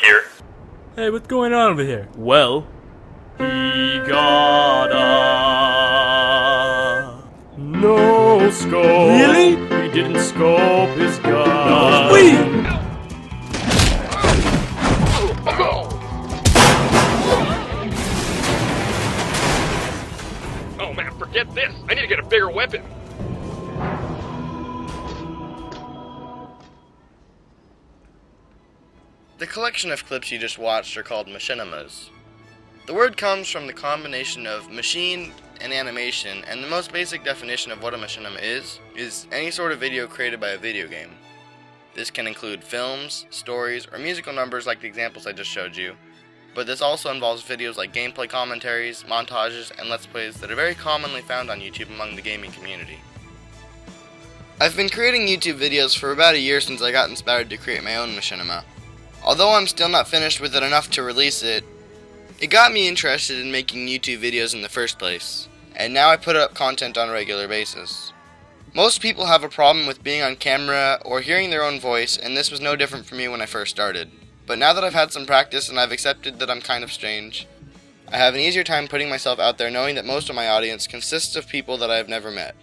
here. Hey, what's going on over here? Well, he got a no scope. Really? He didn't scope his gun. Wait! Oh man, forget this. I need to get a bigger weapon. The collection of clips you just watched are called Machinimas. The word comes from the combination of machine and animation, and the most basic definition of what a machinima is any sort of video created by a video game. This can include films, stories, or musical numbers like the examples I just showed you, but this also involves videos like gameplay commentaries, montages, and let's plays that are very commonly found on YouTube among the gaming community. I've been creating YouTube videos for about a year since I got inspired to create my own machinima. Although I'm still not finished with it enough to release it, it got me interested in making YouTube videos in the first place, and now I put up content on a regular basis. Most people have a problem with being on camera or hearing their own voice, and this was no different for me when I first started. But now that I've had some practice and I've accepted that I'm kind of strange, I have an easier time putting myself out there knowing that most of my audience consists of people that I have never met.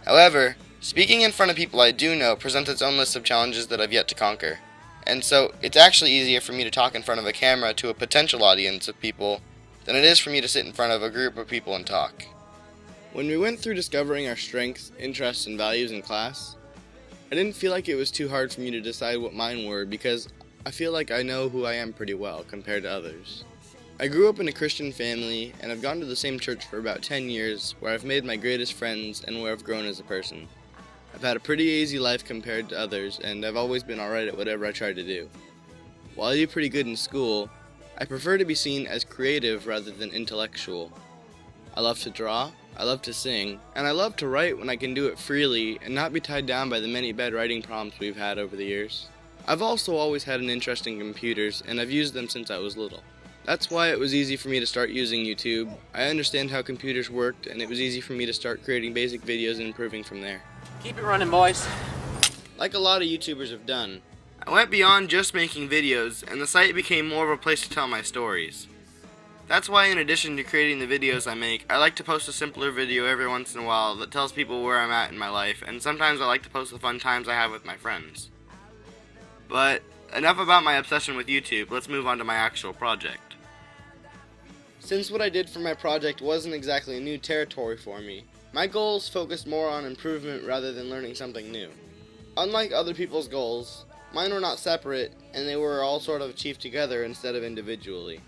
However, speaking in front of people I do know presents its own list of challenges that I've yet to conquer. And so, it's actually easier for me to talk in front of a camera to a potential audience of people than it is for me to sit in front of a group of people and talk. When we went through discovering our strengths, interests, and values in class, I didn't feel like it was too hard for me to decide what mine were because I feel like I know who I am pretty well compared to others. I grew up in a Christian family and I've gone to the same church for about 10 years where I've made my greatest friends and where I've grown as a person. I've had a pretty easy life compared to others, and I've always been alright at whatever I try to do. While I do pretty good in school, I prefer to be seen as creative rather than intellectual. I love to draw, I love to sing, and I love to write when I can do it freely and not be tied down by the many bad writing prompts we've had over the years. I've also always had an interest in computers, and I've used them since I was little. That's why it was easy for me to start using YouTube. I understand how computers worked, and it was easy for me to start creating basic videos and improving from there. Keep it running, boys. Like a lot of YouTubers have done, I went beyond just making videos, and the site became more of a place to tell my stories. That's why in addition to creating the videos I make, I like to post a simpler video every once in a while that tells people where I'm at in my life, and sometimes I like to post the fun times I have with my friends. But enough about my obsession with YouTube, let's move on to my actual project. Since what I did for my project wasn't exactly a new territory for me, my goals focused more on improvement rather than learning something new. Unlike other people's goals, mine were not separate, and they were all sort of achieved together instead of individually.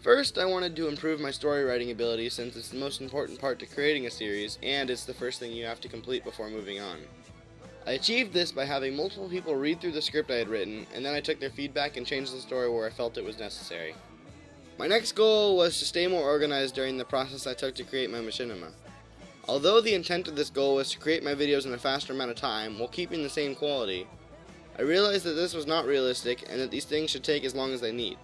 First, I wanted to improve my story writing ability since it's the most important part to creating a series, and it's the first thing you have to complete before moving on. I achieved this by having multiple people read through the script I had written, and then I took their feedback and changed the story where I felt it was necessary. My next goal was to stay more organized during the process I took to create my machinima. Although the intent of this goal was to create my videos in a faster amount of time while keeping the same quality, I realized that this was not realistic and that these things should take as long as they need.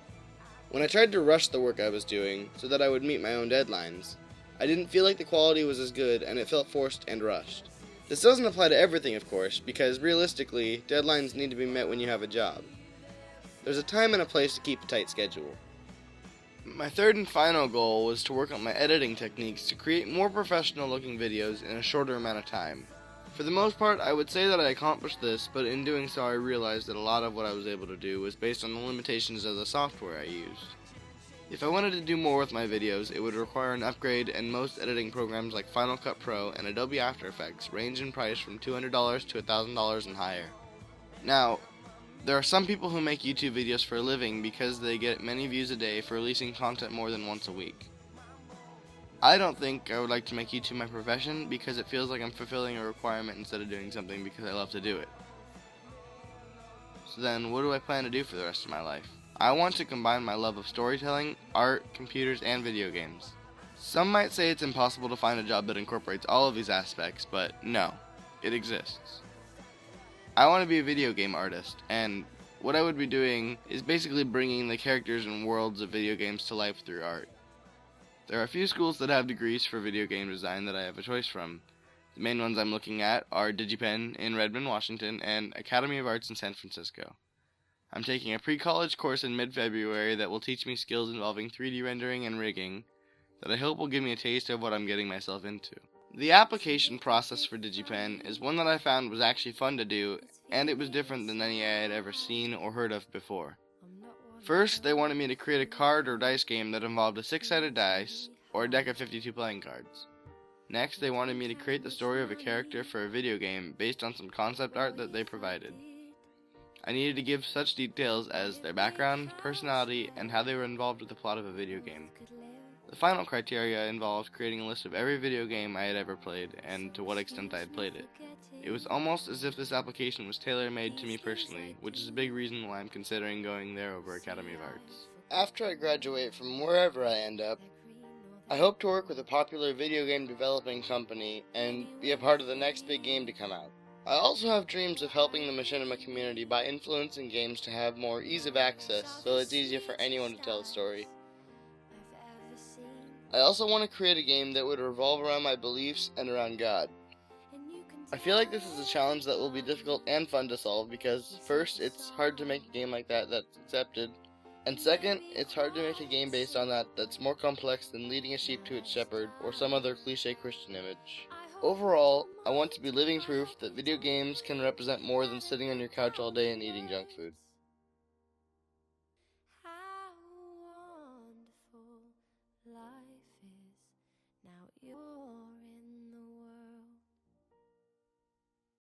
When I tried to rush the work I was doing so that I would meet my own deadlines, I didn't feel like the quality was as good and it felt forced and rushed. This doesn't apply to everything, of course, because realistically, deadlines need to be met when you have a job. There's a time and a place to keep a tight schedule. My third and final goal was to work on my editing techniques to create more professional looking videos in a shorter amount of time. For the most part, I would say that I accomplished this, but in doing so I realized that a lot of what I was able to do was based on the limitations of the software I used. If I wanted to do more with my videos, it would require an upgrade, and most editing programs like Final Cut Pro and Adobe After Effects range in price from $200 to $1,000 and higher. Now, there are some people who make YouTube videos for a living because they get many views a day for releasing content more than once a week. I don't think I would like to make YouTube my profession because it feels like I'm fulfilling a requirement instead of doing something because I love to do it. So then, what do I plan to do for the rest of my life? I want to combine my love of storytelling, art, computers, and video games. Some might say it's impossible to find a job that incorporates all of these aspects, but no, it exists. I want to be a video game artist, and what I would be doing is basically bringing the characters and worlds of video games to life through art. There are a few schools that have degrees for video game design that I have a choice from. The main ones I'm looking at are DigiPen in Redmond, Washington, and Academy of Arts in San Francisco. I'm taking a pre-college course in mid-February that will teach me skills involving 3D rendering and rigging that I hope will give me a taste of what I'm getting myself into. The application process for DigiPen is one that I found was actually fun to do, and it was different than any I had ever seen or heard of before. First, they wanted me to create a card or dice game that involved a 6-sided dice, or a deck of 52 playing cards. Next, they wanted me to create the story of a character for a video game based on some concept art that they provided. I needed to give such details as their background, personality, and how they were involved with the plot of a video game. The final criteria involved creating a list of every video game I had ever played, and to what extent I had played it. It was almost as if this application was tailor-made to me personally, which is a big reason why I'm considering going there over Academy of Arts. After I graduate from wherever I end up, I hope to work with a popular video game developing company and be a part of the next big game to come out. I also have dreams of helping the Machinima community by influencing games to have more ease of access so it's easier for anyone to tell a story. I also want to create a game that would revolve around my beliefs and around God. I feel like this is a challenge that will be difficult and fun to solve because, first, it's hard to make a game like that that's accepted, and second, it's hard to make a game based on that's more complex than leading a sheep to its shepherd or some other cliche Christian image. Overall, I want to be living proof that video games can represent more than sitting on your couch all day and eating junk food.